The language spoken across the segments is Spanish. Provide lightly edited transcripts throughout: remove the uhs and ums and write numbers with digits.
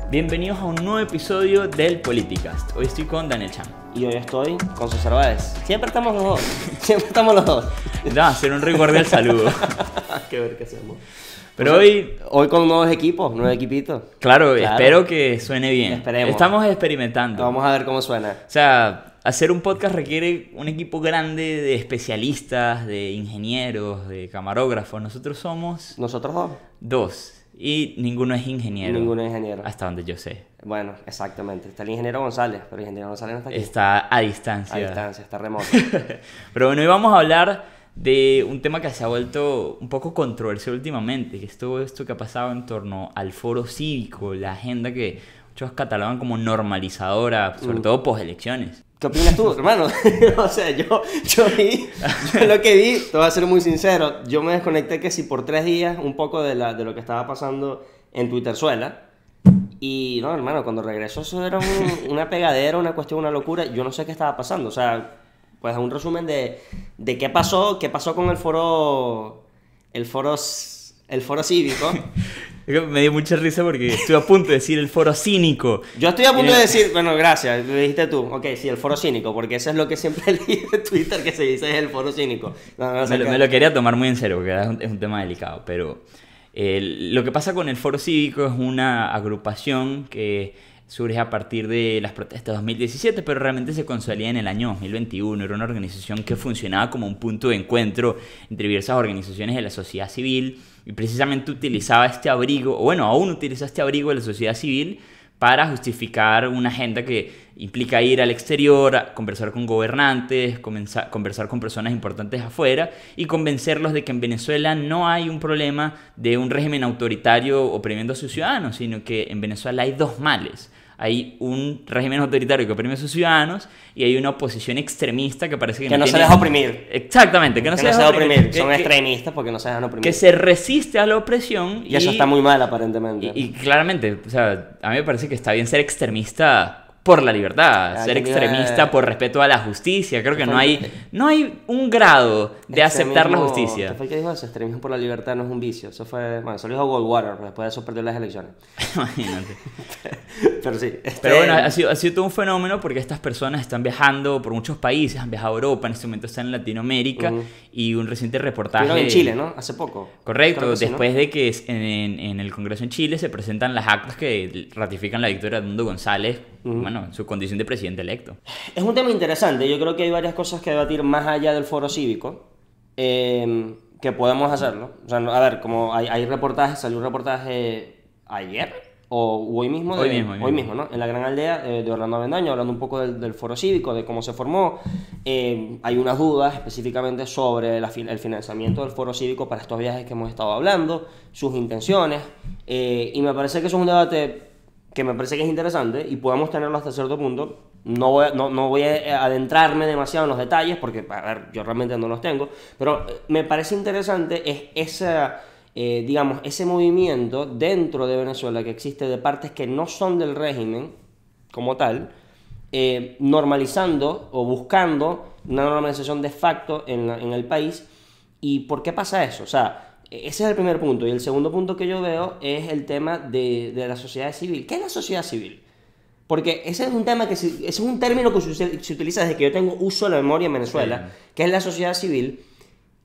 Bienvenidos a un nuevo episodio del Politicast. Hoy estoy con Daniel Chan. Y hoy estoy con César Báez. Siempre estamos los dos. Siempre estamos los dos. Vamos a hacer un recorrido al saludo. Qué ver qué hacemos. Pero hoy con nuevos equipos, nuevos equipitos. Claro, espero que suene bien. Esperemos. Estamos experimentando. Vamos a ver cómo suena. O sea, hacer un podcast requiere un equipo grande de especialistas, de ingenieros, de camarógrafos. Nosotros somos ¿Nosotros dos. Y ninguno es ingeniero. Ninguno es ingeniero. Hasta donde yo sé. Bueno, exactamente. Está el ingeniero González, pero el ingeniero González no está aquí. Está a distancia. A distancia, está remoto. Pero bueno, hoy vamos a hablar de un tema que se ha vuelto un poco controversial últimamente, que es todo esto que ha pasado en torno al foro cívico, la agenda que muchos catalogan como normalizadora, sobre todo post-elecciones. ¿Qué opinas tú, hermano? O sea, yo lo que vi, te voy a ser muy sincero, yo me desconecté que si por 3 días un poco de lo que estaba pasando en Twitterzuela. Y no, hermano, cuando regresó eso era una pegadera, una cuestión, una locura. Yo no sé qué estaba pasando. O sea, pues un resumen de qué pasó con el foro cívico. Me dio mucha risa porque estuve a punto de decir el foro cínico. Yo estoy a punto de decir, bueno, gracias, lo dijiste tú. Ok, sí, el foro cínico, porque eso es lo que siempre leí de Twitter que se dice, es el foro cínico. Me lo quería tomar muy en serio porque es un tema delicado, pero lo que pasa con el foro cívico es una agrupación que surge a partir de las protestas de 2017, pero realmente se consolida en el año 2021. Era una organización que funcionaba como un punto de encuentro entre diversas organizaciones de la sociedad civil y precisamente utilizaba este abrigo, o bueno, aún utiliza este abrigo de la sociedad civil para justificar una agenda que implica ir al exterior, conversar con gobernantes, conversar con personas importantes afuera y convencerlos de que en Venezuela no hay un problema de un régimen autoritario oprimiendo a sus ciudadanos, sino que en Venezuela hay dos males. Hay un régimen autoritario que oprime a sus ciudadanos y hay una oposición extremista que parece que no se deja oprimir. Exactamente, que no se deja oprimir. Son extremistas porque no se dejan oprimir. Que se resiste a la opresión. Y eso está muy mal, aparentemente. Y claramente, o sea, a mí me parece que está bien ser extremista por la libertad, ser extremista por respeto a la justicia. Creo que no hay un grado de aceptar la justicia. ¿Qué fue el que dijo eso? Extremismo por la libertad no es un vicio. Eso fue, bueno, eso lo dijo Goldwater, pero después de eso perdió las elecciones. Imagínate. Pero sí. Pero bueno, ha sido todo un fenómeno porque estas personas están viajando por muchos países, han viajado a Europa, en este momento están en Latinoamérica, y un reciente reportaje... Estuvieron en Chile, ¿no? Hace poco. Correcto, después de que en el Congreso en Chile se presentan las actas que ratifican la victoria de Edmundo González, bueno, en su condición de presidente electo. Es un tema interesante, yo creo que hay varias cosas que debatir más allá del foro cívico, que podemos hacerlo. O sea, a ver, como hay reportajes, salió un reportaje ayer o hoy mismo, hoy mismo, ¿no? En La Gran Aldea de Orlando Avendaño, hablando un poco del foro cívico, de cómo se formó. Hay unas dudas específicamente sobre el financiamiento del foro cívico para estos viajes que hemos estado hablando, sus intenciones, y me parece que eso es un debate que me parece que es interesante y podemos tenerlo hasta cierto punto. No voy a adentrarme demasiado en los detalles porque, a ver, yo realmente no los tengo, pero me parece interesante digamos, ese movimiento dentro de Venezuela que existe de partes que no son del régimen como tal, normalizando o buscando una normalización de facto en el país. ¿Y por qué pasa eso? O sea, ese es el primer punto. Y el segundo punto que yo veo es el tema de la sociedad civil. ¿Qué es la sociedad civil? Porque ese es un tema ese es un término que se utiliza desde que yo tengo uso de la memoria en Venezuela, que es la sociedad civil,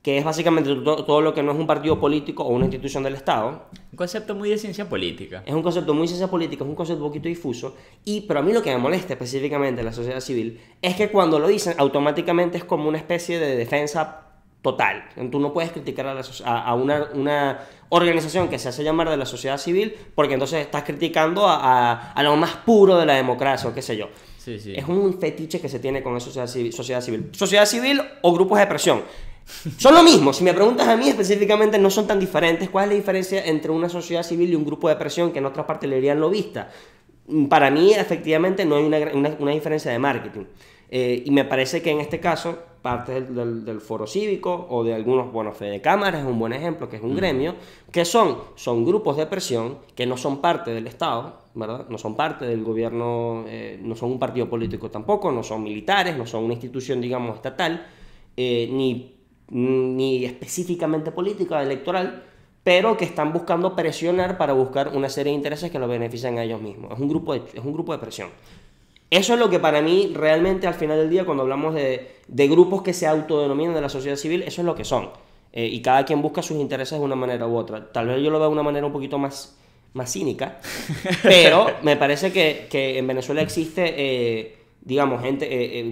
que es básicamente todo lo que no es un partido político o una institución del Estado. Un concepto muy de ciencia política. Es un concepto muy de ciencia política, es un concepto un poquito difuso. Pero a mí lo que me molesta específicamente de la sociedad civil es que cuando lo dicen automáticamente es como una especie de defensa total. Tú no puedes criticar a una organización que se hace llamar de la sociedad civil porque entonces estás criticando a lo más puro de la democracia o qué sé yo. Sí, sí. Es un fetiche que se tiene con esa sociedad civil. Sociedad civil o grupos de presión. Son lo mismo. Si me preguntas a mí específicamente, no son tan diferentes. ¿Cuál es la diferencia entre una sociedad civil y un grupo de presión que en otras partes le dirían lobista? Para mí, efectivamente, no hay una diferencia de marketing. Y me parece que en este caso, parte del foro cívico o de algunos, bueno, Fede Cámara es un buen ejemplo, que es un gremio, que son grupos de presión que no son parte del Estado, ¿verdad? No son parte del gobierno, no son un partido político tampoco, no son militares, no son una institución, digamos, estatal, ni específicamente política, electoral, pero que están buscando presionar para buscar una serie de intereses que los benefician a ellos mismos. Es un grupo de presión. Eso es lo que para mí realmente al final del día, cuando hablamos de grupos que se autodenominan de la sociedad civil, eso es lo que son. Y cada quien busca sus intereses de una manera u otra. Tal vez yo lo veo de una manera un poquito más cínica, pero me parece que en Venezuela existe, digamos,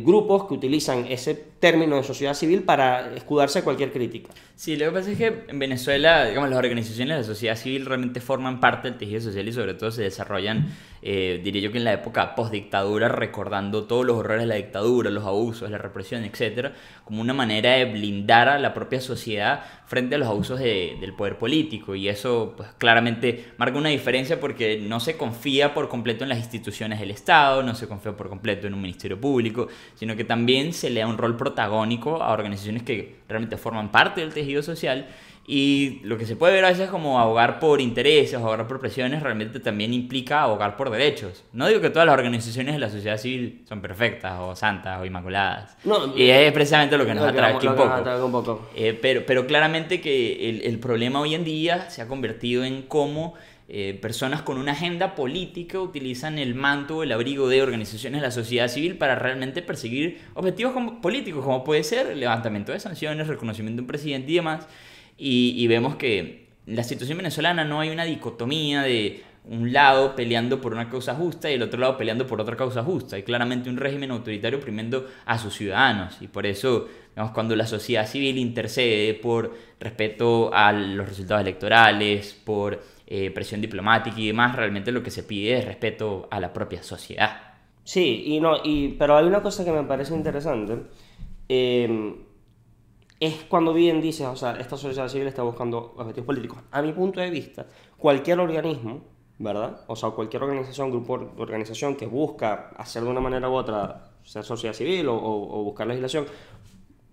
grupos que utilizan ese término de sociedad civil para escudarse de cualquier crítica. Sí, lo que pasa es que en Venezuela, digamos, las organizaciones de la sociedad civil realmente forman parte del tejido social y sobre todo se desarrollan, diría yo que en la época postdictadura, recordando todos los horrores de la dictadura, los abusos, la represión, etcétera, como una manera de blindar a la propia sociedad frente a los abusos del poder político, y eso pues claramente marca una diferencia porque no se confía por completo en las instituciones del Estado, no se confía por completo en un ministerio público, sino que también se le da un rol protagónico a organizaciones que realmente forman parte del tejido social, y lo que se puede ver a veces como abogar por intereses, abogar por presiones, realmente también implica abogar por derechos. No digo que todas las organizaciones de la sociedad civil son perfectas o santas o inmaculadas, No, y es precisamente lo que nos atrae aquí un poco. Pero claramente que el problema hoy en día se ha convertido en cómo personas con una agenda política utilizan el manto o el abrigo de organizaciones de la sociedad civil para realmente perseguir objetivos políticos, como puede ser el levantamiento de sanciones, reconocimiento de un presidente y demás. Y vemos que en la situación venezolana no hay una dicotomía de un lado peleando por una causa justa y el otro lado peleando por otra causa justa. Hay claramente un régimen autoritario oprimiendo a sus ciudadanos, y por eso, digamos, cuando la sociedad civil intercede por respeto a los resultados electorales, por presión diplomática y demás, realmente lo que se pide es respeto a la propia sociedad. Sí, pero hay una cosa que me parece interesante. Es cuando bien dices, o sea, esta sociedad civil está buscando objetivos políticos. A mi punto de vista, cualquier organismo, ¿verdad? O sea, cualquier organización, grupo de organización que busca hacer de una manera u otra ser sociedad civil o buscar legislación,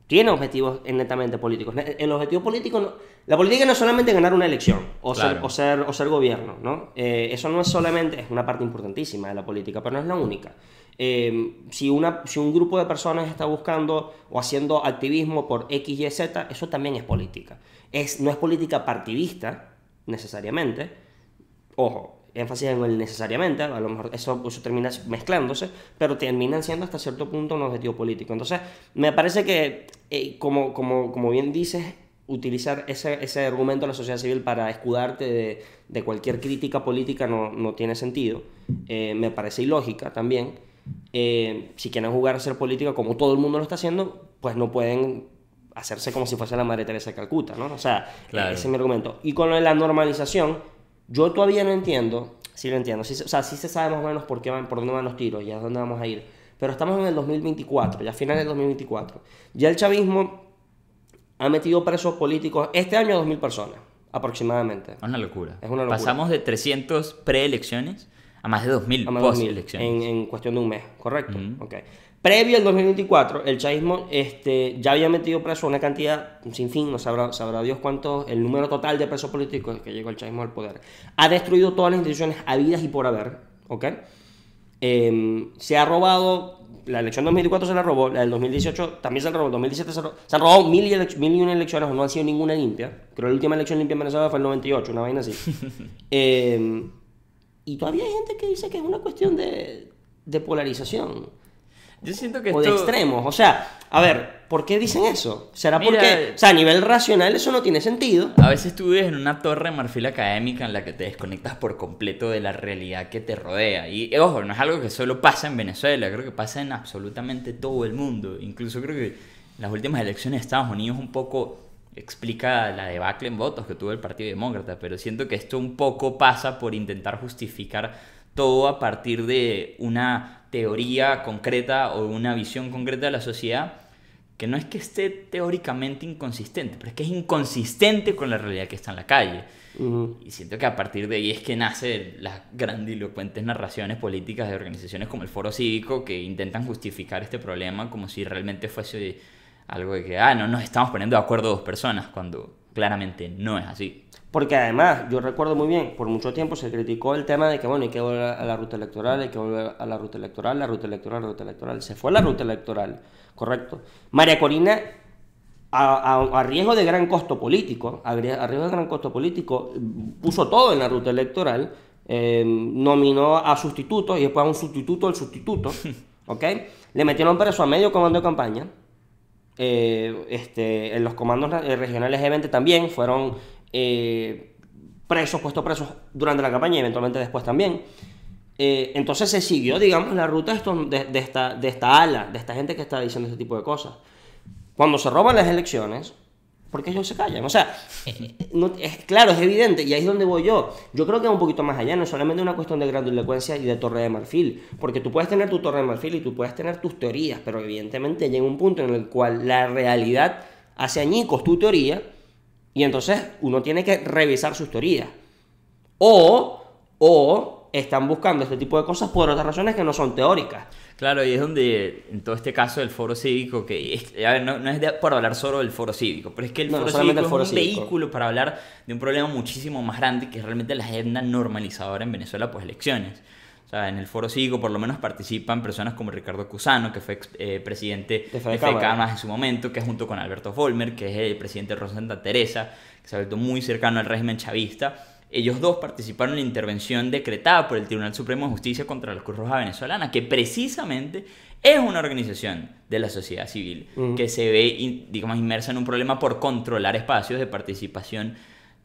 tiene objetivos netamente políticos. El objetivo político, la política no es solamente ganar una elección Claro. ser gobierno, ¿no? Eso no es solamente, es una parte importantísima de la política, pero no es la única. Si un grupo de personas está buscando o haciendo activismo por X, Y, Z, eso también es política. No es política partidista, necesariamente. Ojo, énfasis en el necesariamente, a lo mejor eso termina mezclándose, pero terminan siendo hasta cierto punto un objetivo político. Entonces, me parece que, como bien dices, utilizar ese argumento de la sociedad civil para escudarte de cualquier crítica política no tiene sentido. Me parece ilógica también. Si quieren jugar a ser política como todo el mundo lo está haciendo, pues no pueden hacerse como si fuese la Madre Teresa de Calcuta, ¿no? O sea, Claro. ese es mi argumento. Y con lo de la normalización, yo todavía no entiendo, sí lo entiendo, o sea, sí se sabe más o menos por dónde van los tiros, ya dónde vamos a ir, pero estamos en el 2024, ya finales del 2024. Ya el chavismo ha metido presos políticos este año a 2.000 personas, aproximadamente. Es una locura. Es una locura. Pasamos de 300 preelecciones a más de 2.000 A más de 2.000 post-elecciones. en cuestión de un mes, ¿correcto? Ujú. Okay. Previo al 2024, el chavismo ya había metido preso una cantidad sin fin, no sabrá Dios cuánto, el número total de presos políticos que llegó el chavismo al poder. Ha destruido todas las instituciones habidas y por haber, ¿ok? Se ha robado, la elección de 2004 se la robó, la del 2018 también se la robó, el 2017 se han robado 1.001 elecciones, no han sido ninguna limpia. Creo que la última elección limpia en Venezuela fue el 98, una vaina así. Y todavía hay gente que dice que es una cuestión de polarización. Yo siento que O de esto... extremos. O sea, a ver, ¿por qué dicen eso? ¿Será Mira, porque, o sea, a nivel racional eso no tiene sentido? A veces tú vives en una torre de marfil académica en la que te desconectas por completo de la realidad que te rodea. Y ojo, no es algo que solo pasa en Venezuela, creo que pasa en absolutamente todo el mundo. Incluso creo que las últimas elecciones de Estados Unidos un poco explica la debacle en votos que tuvo el Partido Demócrata, pero siento que esto un poco pasa por intentar justificar todo a partir de una teoría concreta o una visión concreta de la sociedad que no es que esté teóricamente inconsistente, pero es que es inconsistente con la realidad que está en la calle. Y siento que a partir de ahí es que nacen las grandilocuentes narraciones políticas de organizaciones como el Foro Cívico que intentan justificar este problema como si realmente fuese algo de que, no nos estamos poniendo de acuerdo dos personas, cuando claramente no es así. Porque además, yo recuerdo muy bien, por mucho tiempo se criticó el tema de que, bueno, hay que volver a la ruta electoral, hay que volver a la ruta electoral, la ruta electoral, la ruta electoral. Se fue a la ruta electoral, correcto. María Corina a riesgo de gran costo político, riesgo de gran costo político, puso todo en la ruta electoral, nominó a sustitutos y después a un sustituto del sustituto, ¿ok? Le metieron preso a medio comando de campaña. En los comandos regionales G20 también fueron puestos presos durante la campaña y eventualmente después también. Entonces se siguió, digamos, la ruta de esta ala, de esta gente que está diciendo este tipo de cosas. Cuando se roban las elecciones, ¿por qué ellos se callan? O sea, claro, es evidente, y ahí es donde voy yo. Yo creo que es un poquito más allá, no es solamente una cuestión de grandilocuencia y de torre de marfil, porque tú puedes tener tu torre de marfil y tú puedes tener tus teorías, pero evidentemente llega un punto en el cual la realidad hace añicos tu teoría, y entonces uno tiene que revisar sus teorías. O están buscando este tipo de cosas por otras razones que no son teóricas. Claro, y es donde, en todo este caso del foro cívico, a ver, no es por hablar solo del foro cívico, pero es que el foro cívico es un vehículo para hablar de un problema muchísimo más grande, que es realmente la agenda normalizadora en Venezuela, pues elecciones. O sea, en el foro cívico por lo menos participan personas como Ricardo Cusano, que fue presidente de FEDECAMAS en su momento, que es junto con Alberto Vollmer, que es el presidente de Rosa Santa Teresa, que se ha vuelto muy cercano al régimen chavista. Ellos dos participaron en la intervención decretada por el Tribunal Supremo de Justicia contra la Cruz Roja Venezolana, que precisamente es una organización de la sociedad civil que se ve, digamos, inmersa en un problema por controlar espacios de participación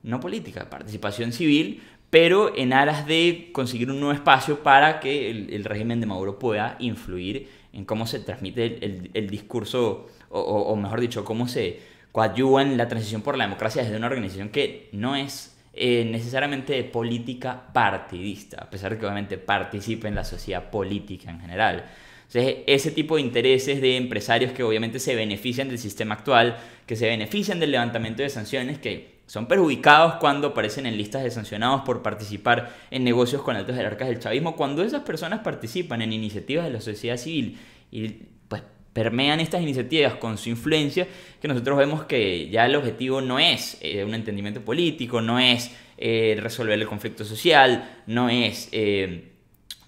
no política, participación civil, pero en aras de conseguir un nuevo espacio para que el régimen de Maduro pueda influir en cómo se transmite el discurso, o mejor dicho, cómo se coadyuva en la transición por la democracia desde una organización que no es necesariamente de política partidista, a pesar de que obviamente participa en la sociedad política en general. Entonces, ese tipo de intereses de empresarios que obviamente se benefician del sistema actual, que se benefician del levantamiento de sanciones, que son perjudicados cuando aparecen en listas de sancionados por participar en negocios con altos jerarcas del chavismo, cuando esas personas participan en iniciativas de la sociedad civil y pues permean estas iniciativas con su influencia, que nosotros vemos que ya el objetivo no es un entendimiento político, no es resolver el conflicto social, no es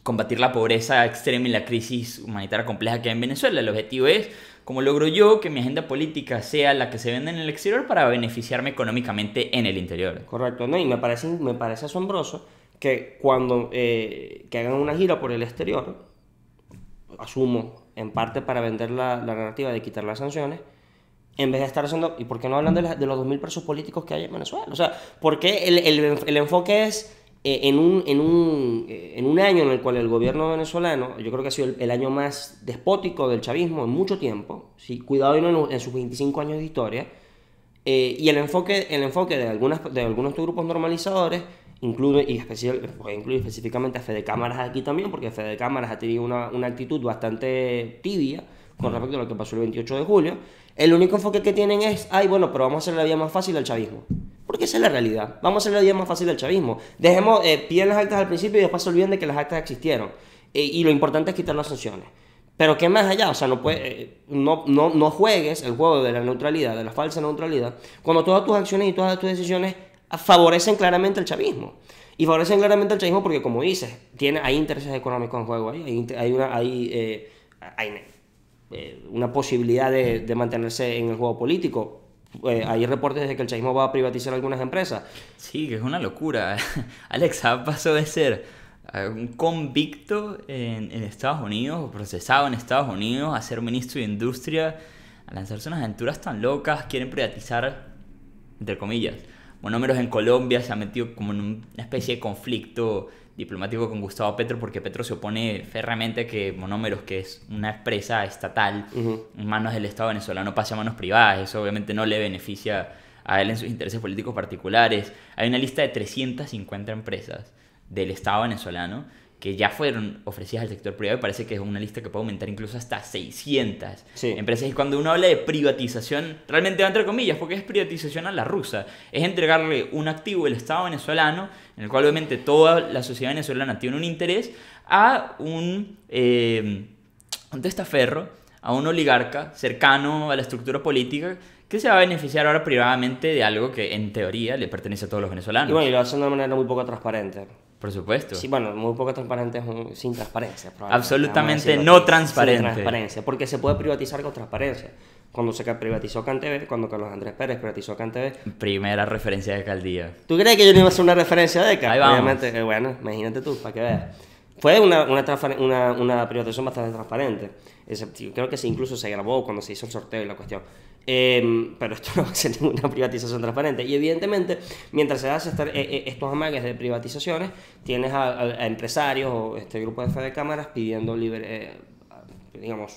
combatir la pobreza extrema y la crisis humanitaria compleja que hay en Venezuela. El objetivo es, ¿cómo logro yo que mi agenda política sea la que se venda en el exterior para beneficiarme económicamente en el interior? Correcto, ¿no? Y me parece asombroso que cuando que hagan una gira por el exterior, asumo, en parte para vender la narrativa de quitar las sanciones, en vez de estar haciendo... ¿Y por qué no hablan de los 2.000 presos políticos que hay en Venezuela? O sea, ¿por qué el enfoque es en un año en el cual el gobierno venezolano, yo creo que ha sido el año más despótico del chavismo en mucho tiempo, ¿sí? Cuidado y no en sus 25 años de historia, y el enfoque de algunos grupos normalizadores incluye específicamente a FEDECAMAS aquí también, porque FEDECAMAS ha tenido una actitud bastante tibia con respecto a lo que pasó el 28 de julio. El único enfoque que tienen es, bueno, pero vamos a hacer la vida más fácil al chavismo. Porque esa es la realidad. Vamos a hacer la vida más fácil al chavismo. Piden las actas al principio y después se olviden de que las actas existieron. Y lo importante es quitar las sanciones. Pero ¿qué más allá? O sea, no juegues el juego de la neutralidad, de la falsa neutralidad, cuando todas tus acciones y todas tus decisiones favorecen claramente al chavismo. Y favorecen claramente al chavismo porque, como dices, hay intereses económicos en juego ahí. Hay una posibilidad de mantenerse en el juego político. Hay reportes de que el chavismo va a privatizar algunas empresas. Sí, que es una locura. Alex Saab pasó de ser un convicto en Estados Unidos, procesado en Estados Unidos, a ser ministro de Industria, a lanzarse unas aventuras tan locas. Quieren privatizar, entre comillas, monómeros en Colombia. Se ha metido como en una especie de conflicto diplomático con Gustavo Petro, porque Petro se opone férreamente a que Monómeros, que es una empresa estatal en manos del Estado venezolano, pase a manos privadas. Eso obviamente no le beneficia a él en sus intereses políticos particulares. Hay una lista de 350 empresas del Estado venezolano que ya fueron ofrecidas al sector privado, y parece que es una lista que puede aumentar incluso hasta 600 empresas. Y cuando uno habla de privatización, realmente va entre comillas, porque es privatización a la rusa. Es entregarle un activo del Estado venezolano, en el cual obviamente toda la sociedad venezolana tiene un interés, a un testaferro, a un oligarca cercano a la estructura política, que se va a beneficiar ahora privadamente de algo que en teoría le pertenece a todos los venezolanos. Y bueno, y lo hacen de una manera muy poco transparente. Por supuesto. Sí, bueno, muy poco transparente es sin transparencia. Absolutamente no transparente. Sin transparencia, porque se puede privatizar con transparencia. cuando se privatizó CanTV, cuando Carlos Andrés Pérez privatizó CanTV. Primera referencia de Caldía. ¿Tú crees que yo no iba a hacer una referencia de ECA? Ahí vamos. Obviamente, bueno, imagínate tú, para que veas. Fue una privatización bastante transparente. Creo que incluso se grabó cuando se hizo el sorteo y la cuestión. Pero esto no va a ser ninguna privatización transparente. Y evidentemente, mientras se hacen estos amagues de privatizaciones, tienes a empresarios o este grupo de fe de cámaras pidiendo digamos,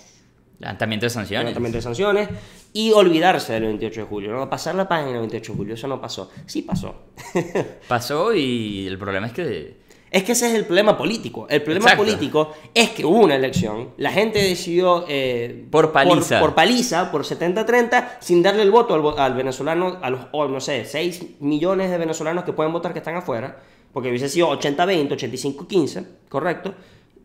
Levantamiento de sanciones. levantamiento de sanciones y olvidarse del 28 de julio. No pasar la página del 28 de julio, eso no pasó. Sí pasó. Pasó y el problema es que... Es que ese es el problema político. El problema Exacto. político es que hubo una elección, la gente decidió Por paliza. por paliza, por 70-30, sin darle el voto al venezolano, a los, no sé, 6 millones de venezolanos que pueden votar que están afuera, porque hubiese sido 80-20, 85-15, correcto.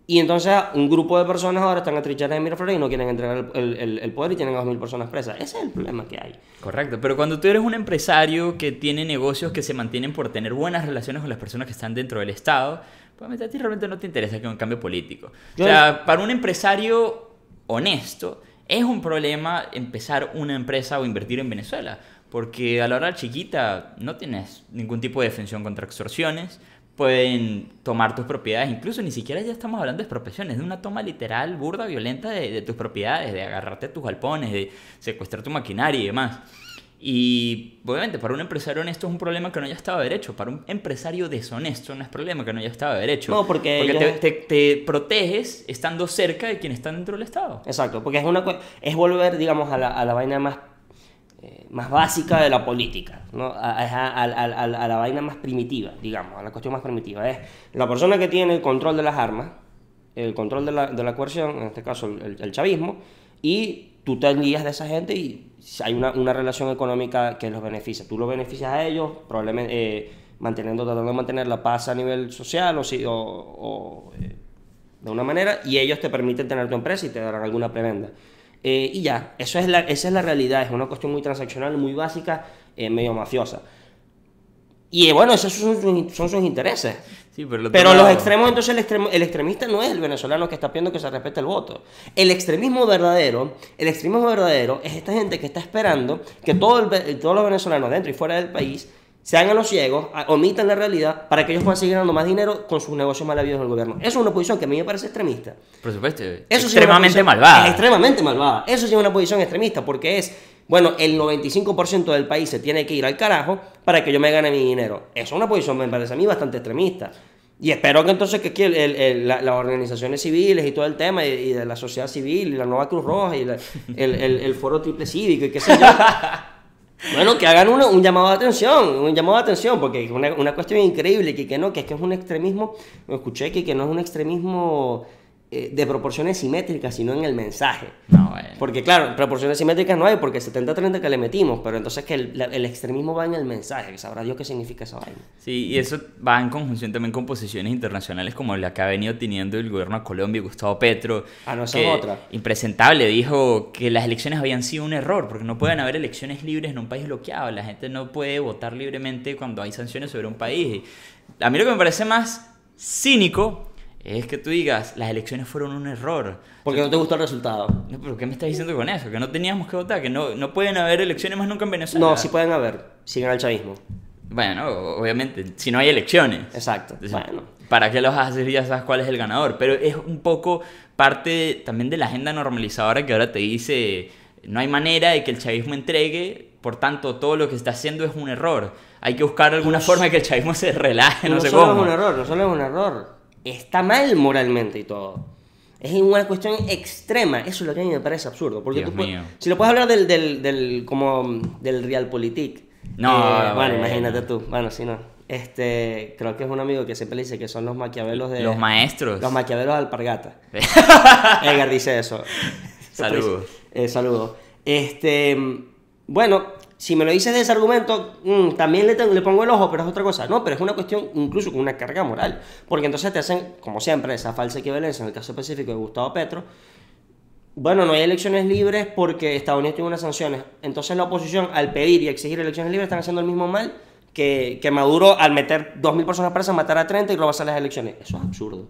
Y entonces un grupo de personas ahora están atrincheradas en Miraflores y no quieren entregar el poder y tienen a 2.000 personas presas. Ese es el problema que hay. Correcto, pero cuando tú eres un empresario que tiene negocios que se mantienen por tener buenas relaciones con las personas que están dentro del Estado, pues a ti realmente no te interesa que haya un cambio político. O sea, para un empresario honesto, es un problema empezar una empresa o invertir en Venezuela, porque a la hora chiquita no tienes ningún tipo de defensión contra extorsiones, pueden tomar tus propiedades, incluso ni siquiera ya estamos hablando de expropiaciones, de una toma literal, burda, violenta de tus propiedades, de agarrarte a tus galpones, de secuestrar tu maquinaria y demás. Y obviamente para un empresario honesto es un problema que no haya Estado de Derecho, para un empresario deshonesto no es problema que no haya Estado de Derecho. No, porque ellos... te proteges estando cerca de quienes están dentro del Estado. Exacto, porque es volver, digamos, a la vaina más básica de la política, ¿no? A la vaina más primitiva, digamos, a la cuestión más primitiva. Es la persona que tiene el control de las armas, el control de la coerción, en este caso el chavismo, y tú te guías de esa gente y hay una relación económica que los beneficia. Tú los beneficias a ellos, probablemente tratando de mantener la paz a nivel social o de una manera, y ellos te permiten tener tu empresa y te darán alguna prebenda. Y ya, esa es la realidad, es una cuestión muy transaccional, muy básica, medio mafiosa. Y bueno, esos son sus intereses. Sí, pero los extremos, entonces el extremista no es el venezolano que está pidiendo que se respete el voto. El extremismo verdadero es esta gente que está esperando que todos los venezolanos dentro y fuera del país se hagan los ciegos, omitan la realidad para que ellos puedan seguir ganando más dinero con sus negocios mal habidos del gobierno. Eso es una posición que a mí me parece extremista. Por supuesto, Eso extremadamente malvada. Es extremadamente malvada. Eso sí es una posición extremista porque es, bueno, el 95% del país se tiene que ir al carajo para que yo me gane mi dinero. Eso es una posición, me parece a mí, bastante extremista. Y espero que entonces que aquí las organizaciones civiles y todo el tema y de la sociedad civil y la Nueva Cruz Roja y el Foro Triple Cívico y qué sé yo... Bueno, que hagan un llamado de atención, porque es una cuestión increíble, que es un extremismo, me escuché que no es un extremismo de proporciones simétricas, sino en el mensaje. No, bueno. Porque claro, proporciones simétricas no hay, porque 70-30 que le metimos, pero entonces que el extremismo va en el mensaje, que sabrá Dios qué significa esa vaina. Sí, y eso va en conjunción también con posiciones internacionales como la que ha venido teniendo el gobierno de Colombia, Gustavo Petro. No, esa que, es otra. Impresentable, dijo que las elecciones habían sido un error, porque no pueden haber elecciones libres en un país bloqueado. La gente no puede votar libremente cuando hay sanciones sobre un país. Y a mí lo que me parece más cínico es que tú digas, las elecciones fueron un error. Porque no te gustó el resultado. No, pero ¿qué me estás diciendo con eso? Que no teníamos que votar, que no pueden haber elecciones más nunca en Venezuela. No, sí pueden haber, si gana el chavismo. Bueno, obviamente, si no hay elecciones. Exacto. Entonces, bueno. ¿para qué los vas a hacer? Ya sabes cuál es el ganador. Pero es un poco parte también de la agenda normalizadora que ahora te dice, no hay manera de que el chavismo entregue, por tanto, todo lo que está haciendo es un error. Hay que buscar alguna forma de que el chavismo se relaje, no sé cómo. No solo es un error. Está mal moralmente y todo. Es una cuestión extrema. Eso es lo que a mí me parece absurdo. Porque si lo puedes hablar del realpolitik. No, bueno, imagínate tú. Bueno, si no. Creo que es un amigo que siempre le dice que son los maquiavelos de... Los maestros. Los maquiavelos de alpargata. Edgar dice eso. Saludos. Saludos. Bueno... Si me lo dices de ese argumento, también le pongo el ojo, pero es otra cosa. No, pero es una cuestión incluso con una carga moral. Porque entonces te hacen, como siempre, esa falsa equivalencia en el caso específico de Gustavo Petro. Bueno, no hay elecciones libres porque Estados Unidos tiene unas sanciones. Entonces la oposición, al pedir y exigir elecciones libres, están haciendo el mismo mal que Maduro al meter 2.000 personas presas, matar a 30 y robarse las elecciones. Eso es absurdo.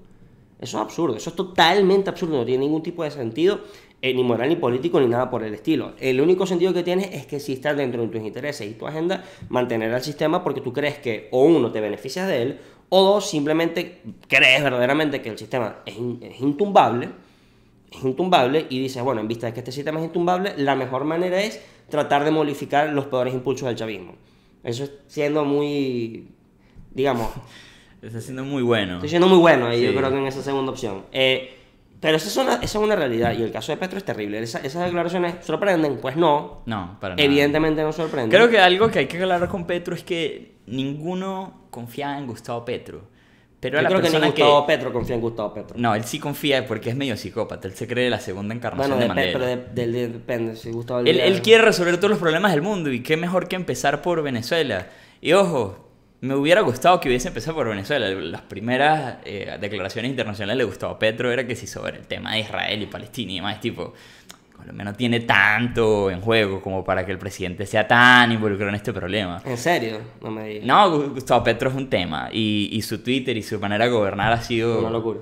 Eso es absurdo, eso es totalmente absurdo, no tiene ningún tipo de sentido, ni moral, ni político, ni nada por el estilo. El único sentido que tiene es que si está dentro de tus intereses y tu agenda, mantener al sistema porque tú crees que o uno, te beneficias de él, o dos, simplemente crees verdaderamente que el sistema es intumbable, y dices, bueno, en vista de que este sistema es intumbable, la mejor manera es tratar de modificar los peores impulsos del chavismo. Eso es siendo muy, digamos... Está siendo muy bueno. Estoy siendo muy bueno ahí, Sí. yo creo que en esa segunda opción. Pero esa es una realidad, y el caso de Petro es terrible. Esas declaraciones sorprenden, pues no. No, para nada. Evidentemente no sorprenden. Creo que algo que hay que aclarar con Petro es que ninguno confía en Gustavo Petro. Pero a Yo la creo que ni persona Gustavo Petro confía en Gustavo Petro. No, él sí confía porque es medio psicópata. Él se cree la segunda encarnación Bueno, de Mandela. pero depende. Si Gustavo Él quiere resolver todos los problemas del mundo y qué mejor que empezar por Venezuela. Y ojo, me hubiera gustado que hubiese empezado por Venezuela. Las primeras declaraciones internacionales de Gustavo Petro era que sí sobre el tema de Israel y Palestina y demás, tipo, Colombia no tiene tanto en juego como para que el presidente sea tan involucrado en este problema. ¿En serio? No me digas. No, Gustavo Petro es un tema y su Twitter y su manera de gobernar ha sido... Una locura.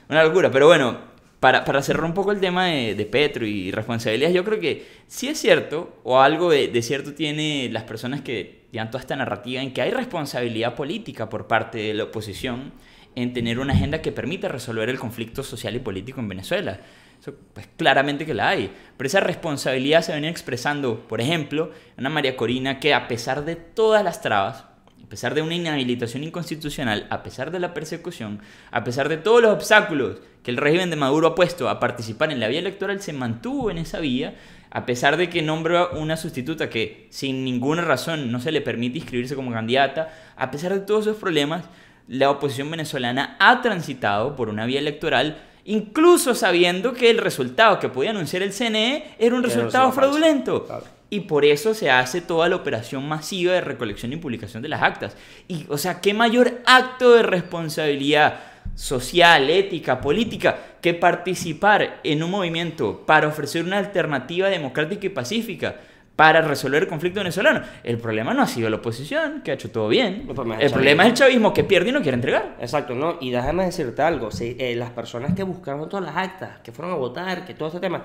Una locura, pero bueno, para cerrar un poco el tema de Petro y responsabilidades, yo creo que sí es cierto, o algo de cierto tiene las personas que llevan toda esta narrativa en que hay responsabilidad política por parte de la oposición en tener una agenda que permita resolver el conflicto social y político en Venezuela. Eso, pues claramente que la hay, pero esa responsabilidad se venía expresando, por ejemplo, en una María Corina que a pesar de todas las trabas, a pesar de una inhabilitación inconstitucional, a pesar de la persecución, a pesar de todos los obstáculos que el régimen de Maduro ha puesto a participar en la vía electoral, se mantuvo en esa vía, a pesar de que nombró una sustituta que sin ninguna razón no se le permite inscribirse como candidata, a pesar de todos esos problemas, la oposición venezolana ha transitado por una vía electoral, incluso sabiendo que el resultado que podía anunciar el CNE era un resultado fraudulento. Claro. Y por eso se hace toda la operación masiva de recolección y publicación de las actas. Y, o sea, ¿qué mayor acto de responsabilidad social, ética, política que participar en un movimiento para ofrecer una alternativa democrática y pacífica para resolver el conflicto venezolano? El problema no ha sido la oposición, que ha hecho todo bien. El problema es el chavismo, que pierde y no quiere entregar. Exacto, ¿no? Y déjame decirte algo. Sí, las personas que buscaron todas las actas, que fueron a votar, que todo este tema...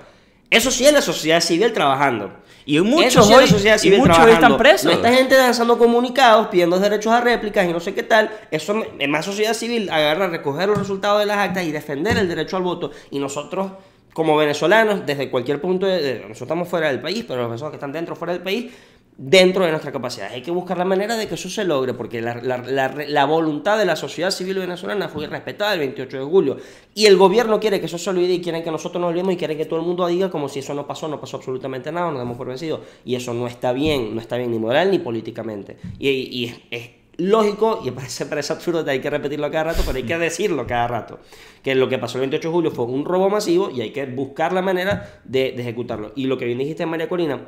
Eso sí es la sociedad civil trabajando. Y muchos sí hoy, están presos. No está gente lanzando comunicados, pidiendo derechos a réplicas y no sé qué tal. Eso es más sociedad civil, agarrar, recoger los resultados de las actas y defender el derecho al voto. Y nosotros, como venezolanos, desde cualquier punto nosotros estamos fuera del país, pero las personas que están dentro, fuera del país, dentro de nuestra capacidad. Hay que buscar la manera de que eso se logre, porque la voluntad de la sociedad civil venezolana fue respetada el 28 de julio. Y el gobierno quiere que eso se olvide y quieren que nosotros nos olvidemos y quieren que todo el mundo diga como si eso no pasó absolutamente nada, nos damos por vencidos. Y eso no está bien ni moral ni políticamente. Y es lógico, y parece absurdo, hay que repetirlo cada rato, pero hay que decirlo cada rato, que lo que pasó el 28 de julio fue un robo masivo y hay que buscar la manera de ejecutarlo. Y lo que bien dijiste, María Corina,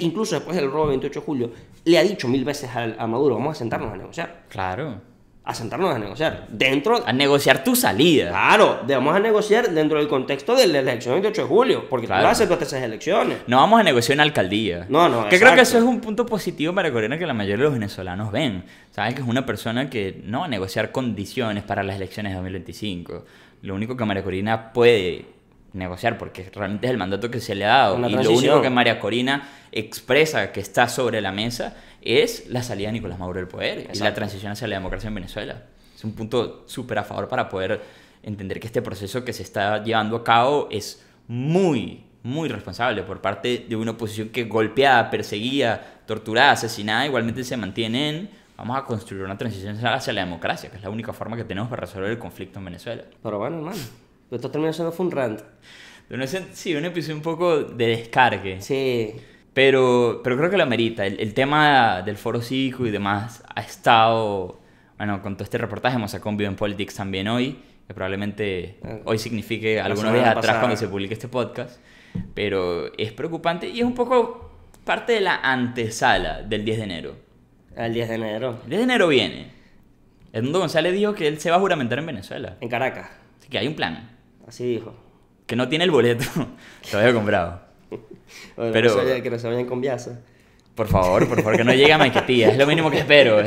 incluso después del robo del 28 de julio, le ha dicho 1000 veces a Maduro, vamos a sentarnos a negociar. Claro. A sentarnos a negociar. Dentro... A negociar tu salida. Claro, vamos a negociar dentro del contexto de la elección del 28 de julio, porque claro, tú vas a hacer esas elecciones. No vamos a negociar en la alcaldía. No, que creo que eso es un punto positivo para Corina que la mayoría de los venezolanos ven. Saben que es una persona que no va a negociar condiciones para las elecciones de 2025. Lo único que María Corina puede negociar, porque realmente es el mandato que se le ha dado, y lo único que María Corina expresa que está sobre la mesa es la salida de Nicolás Maduro del poder. Exacto. Y la transición hacia la democracia en Venezuela. Es un punto súper a favor para poder entender que este proceso que se está llevando a cabo es muy responsable por parte de una oposición que golpeada, perseguida, torturada, asesinada, igualmente se mantiene en vamos a construir una transición hacia la democracia, que es la única forma que tenemos para resolver el conflicto en Venezuela. Pero bueno, hermano, esto terminó siendo un rant. Sí, un episodio un poco de descargue. Sí. Pero creo que lo amerita. El tema del foro cívico y demás ha estado... Bueno, con todo este reportaje hemos sacado un video en Politics también hoy, que probablemente hoy signifique algunos días atrás cuando se publique este podcast. Pero es preocupante y es un poco parte de la antesala del 10 de enero. El 10 de enero. El 10 de enero viene. Edmundo González dijo que él se va a juramentar en Venezuela. En Caracas. Así que hay un plan. Así dijo. Que no tiene el boleto. Lo había comprado. Bueno, pero que no se vayan con Biasa. Por favor, que no llegue a Maiquetía. Es lo mínimo que espero.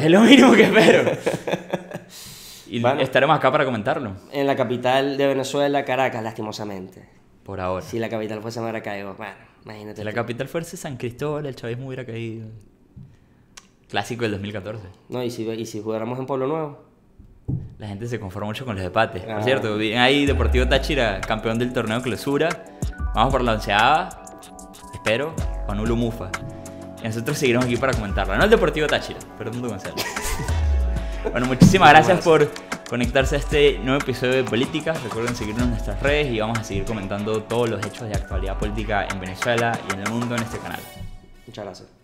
Y Bueno. estaremos acá para comentarlo, En la capital de Venezuela, Caracas, lastimosamente. por ahora. Si la capital fuese Maracaibo, bueno, imagínate. Si la tú. capital fuese San Cristóbal, el chavismo hubiera caído. Clásico del 2014. No, y si jugáramos en Pueblo Nuevo. La gente se conforma mucho con los empates. Por Ah. cierto, bien ahí Deportivo Táchira, campeón del torneo Clausura. Vamos por la 11ª. Espero, con Ulu Mufa. Y nosotros seguiremos aquí para comentarla. No el Deportivo Táchira, pero Mundo Gonzalo. Bueno, muchísimas gracias por conectarse a este nuevo episodio de Política. Recuerden seguirnos en nuestras redes y vamos a seguir comentando todos los hechos de actualidad política en Venezuela y en el mundo en este canal. Muchas gracias.